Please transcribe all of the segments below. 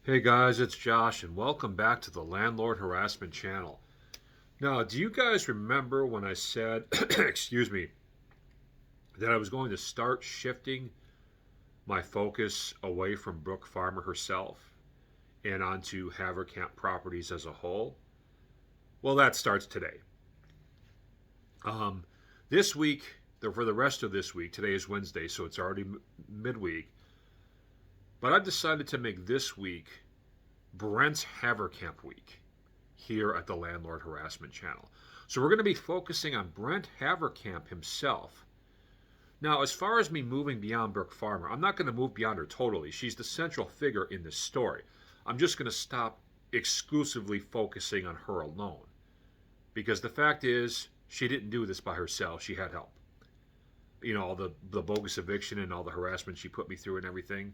Hey guys, it's Josh, and welcome back to the Landlord Harassment Channel. Now, do you guys remember when I said, excuse me, that I was going to start shifting my focus away from Brooke Farmer herself and onto Haverkamp Properties as a whole? Well, that starts today. Um, this week, for the rest of this week, today is Wednesday, so it's already midweek, but I've decided to make this week Brent Haverkamp Week here at the Landlord Harassment Channel. So we're going to be focusing on Brent Haverkamp himself. Now, as far as me moving beyond Brooke Farmer, I'm not going to move beyond her totally. She's the central figure in this story. I'm just going to stop exclusively focusing on her alone. Because the fact is, she didn't do this by herself. She had help. You know, all the bogus eviction and all the harassment she put me through and everything.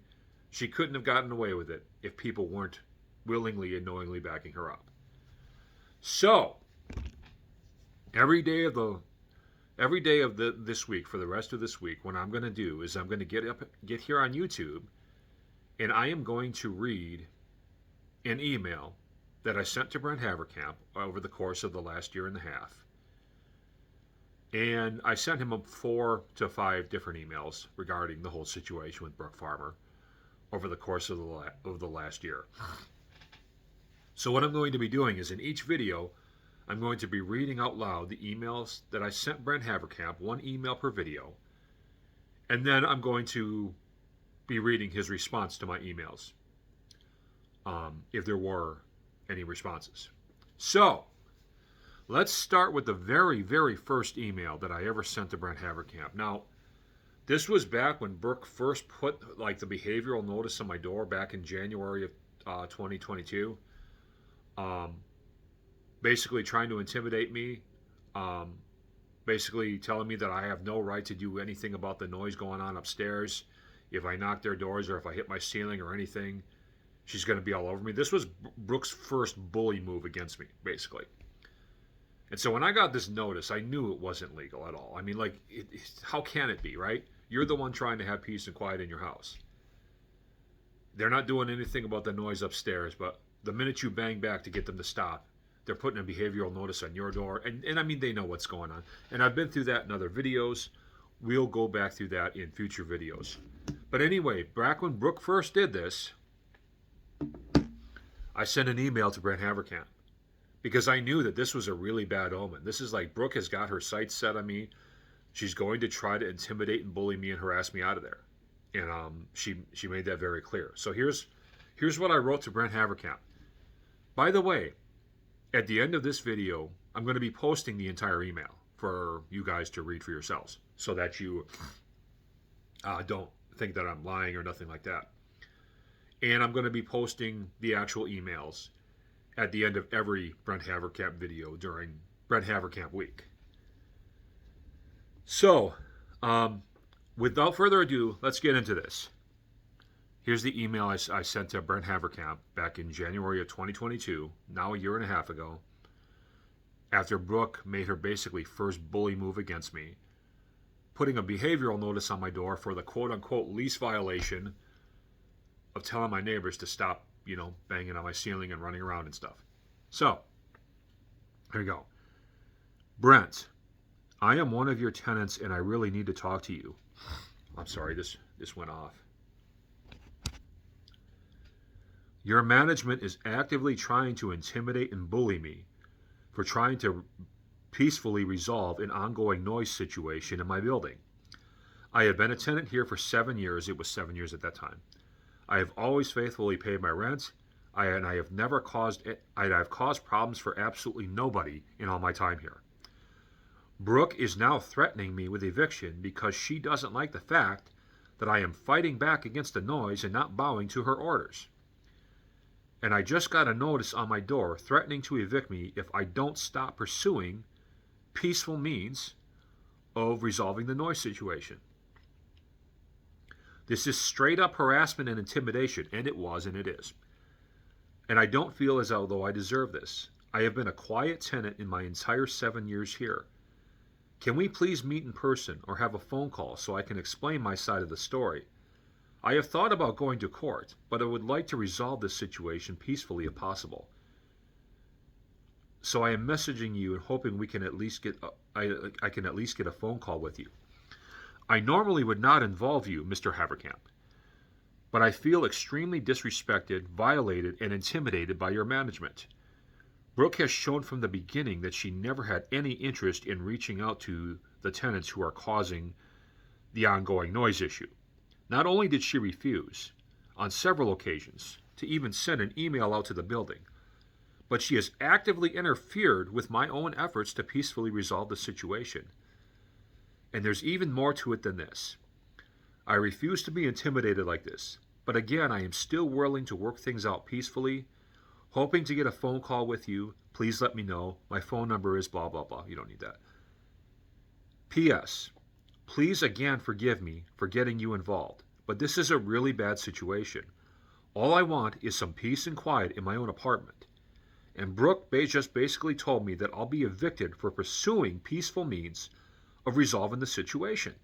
She couldn't have gotten away with it if people weren't willingly and knowingly backing her up. So, every day of this week, for the rest of this week, what I'm going to do is I'm going to get here on YouTube, and I am going to read an email that I sent to Brent Haverkamp over the course of the last year and a half. And I sent him 4 to 5 different emails regarding the whole situation with Brooke Farmer over the course of the last year. So what I'm going to be doing is in each video, I'm going to be reading out loud the emails that I sent Brent Haverkamp, 1 email per video, and then I'm going to be reading his response to my emails, if there were any responses. So, let's start with the very, very first email that I ever sent to Brent Haverkamp. Now, this was back when Brooke first put the behavioral notice on my door back in January of 2022. Basically trying to intimidate me, basically telling me that I have no right to do anything about the noise going on upstairs. If I knock their doors or if I hit my ceiling or anything, she's going to be all over me. This was Brooke's first bully move against me, basically. And so when I got this notice, I knew it wasn't legal at all. I mean, how can it be, right? You're the one trying to have peace and quiet in your house. They're not doing anything about the noise upstairs, but the minute you bang back to get them to stop, they're putting a behavioral notice on your door. And I mean, they know what's going on. And I've been through that in other videos. We'll go back through that in future videos. But anyway, back when Brooke first did this, I sent an email to Brent Haverkamp because I knew that this was a really bad omen. This is like Brooke has got her sights set on me. She's going to try to intimidate and bully me and harass me out of there. And she made that very clear. So here's what I wrote to Brent Haverkamp. By the way, at the end of this video, I'm going to be posting the entire email for you guys to read for yourselves so that you don't think that I'm lying or nothing like that. And I'm going to be posting the actual emails at the end of every Brent Haverkamp video during Brent Haverkamp week. So, without further ado, let's get into this. Here's the email I sent to Brent Haverkamp back in January of 2022, now a year and a half ago, after Brooke made her basically first bully move against me, putting a behavioral notice on my door for the quote-unquote lease violation of telling my neighbors to stop, banging on my ceiling and running around and stuff. So, here you go. Brent, I am one of your tenants and I really need to talk to you. I'm sorry, this went off. Your management is actively trying to intimidate and bully me for trying to peacefully resolve an ongoing noise situation in my building. I have been a tenant here for 7 years. It was 7 years at that time. I have always faithfully paid my rent, and I've caused problems for absolutely nobody in all my time here. Brooke is now threatening me with eviction because she doesn't like the fact that I am fighting back against the noise and not bowing to her orders. And I just got a notice on my door threatening to evict me if I don't stop pursuing peaceful means of resolving the noise situation. This is straight up harassment and intimidation, and it was and it is. And I don't feel as though I deserve this. I have been a quiet tenant in my entire 7 years here. Can we please meet in person or have a phone call so I can explain my side of the story? I have thought about going to court, but I would like to resolve this situation peacefully if possible. So I am messaging you and hoping we can at least get I can at least get a phone call with you. I normally would not involve you, Mr. Haverkamp, but I feel extremely disrespected, violated, and intimidated by your management. Brooke has shown from the beginning that she never had any interest in reaching out to the tenants who are causing the ongoing noise issue. Not only did she refuse, on several occasions, to even send an email out to the building, but she has actively interfered with my own efforts to peacefully resolve the situation. And there's even more to it than this. I refuse to be intimidated like this, but again, I am still willing to work things out peacefully, hoping to get a phone call with you. Please let me know. My phone number is blah, blah, blah. You don't need that. P.S. Please again forgive me for getting you involved, but this is a really bad situation. All I want is some peace and quiet in my own apartment. And Brooke just basically told me that I'll be evicted for pursuing peaceful means of resolving the situation.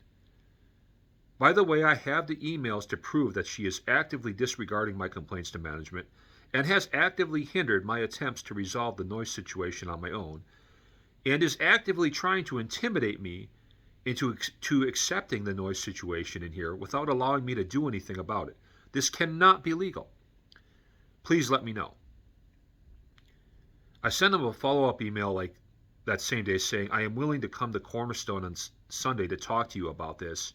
By the way, I have the emails to prove that she is actively disregarding my complaints to management and has actively hindered my attempts to resolve the noise situation on my own, and is actively trying to intimidate me into accepting the noise situation in here without allowing me to do anything about it. This cannot be legal. Please let me know. I sent him a follow-up email like that same day saying, I am willing to come to Cornerstone on Sunday to talk to you about this,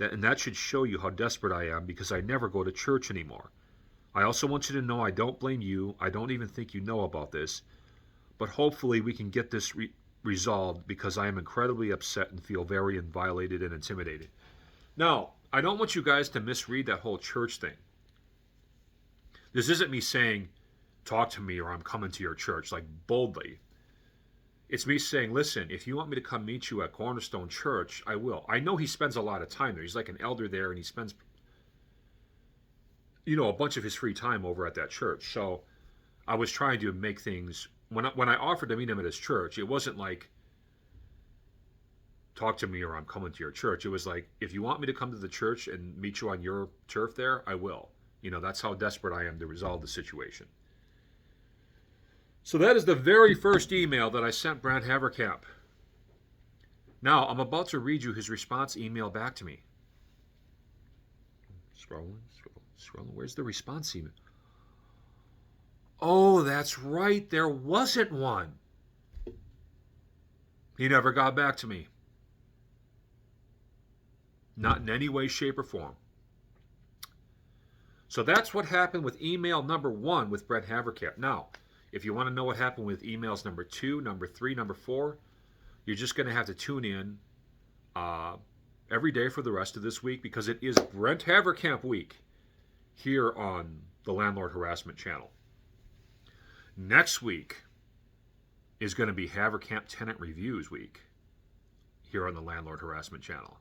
and that should show you how desperate I am because I never go to church anymore. I also want you to know I don't blame you. I don't even think you know about this, but hopefully we can get this resolved because I am incredibly upset and feel very violated and intimidated. Now, I don't want you guys to misread that whole church thing. This isn't me saying, talk to me or I'm coming to your church, like boldly. It's me saying, listen, if you want me to come meet you at Cornerstone Church, I will. I know he spends a lot of time there. He's like an elder there, and he spends, a bunch of his free time over at that church. So I was trying to make things, when I offered to meet him at his church, it wasn't like, talk to me or I'm coming to your church. It was like, if you want me to come to the church and meet you on your turf there, I will. That's how desperate I am to resolve the situation. So that is the very first email that I sent Brent Haverkamp. Now, I'm about to read you his response email back to me. Scrolling. Where's the response email? Oh, that's right. There wasn't one. He never got back to me. Not in any way, shape, or form. So that's what happened with email number 1 with Brent Haverkamp. Now, if you want to know what happened with emails number 2, number 3, number 4, you're just going to have to tune in every day for the rest of this week because it is Brent Haverkamp week here on the Landlord Harassment Channel. Next week is going to be Haverkamp Tenant Reviews week here on the Landlord Harassment Channel.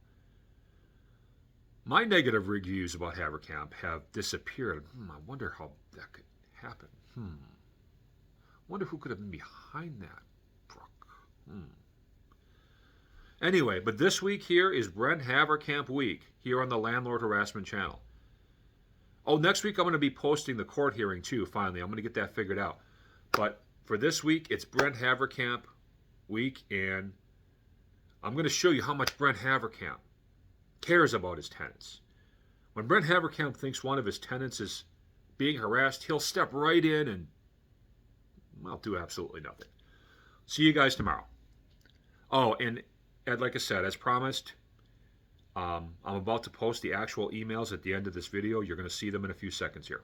My negative reviews about Haverkamp have disappeared. I wonder how that could happen. Wonder who could have been behind that, Brooke. Anyway, but this week here is Brent Haverkamp week here on the Landlord Harassment Channel. Oh, next week I'm going to be posting the court hearing too, finally. I'm going to get that figured out. But for this week, it's Brent Haverkamp week, and I'm going to show you how much Brent Haverkamp cares about his tenants. When Brent Haverkamp thinks one of his tenants is being harassed, he'll step right in and do absolutely nothing. See you guys tomorrow. Oh, and like I said, as promised, I'm about to post the actual emails at the end of this video. You're going to see them in a few seconds here.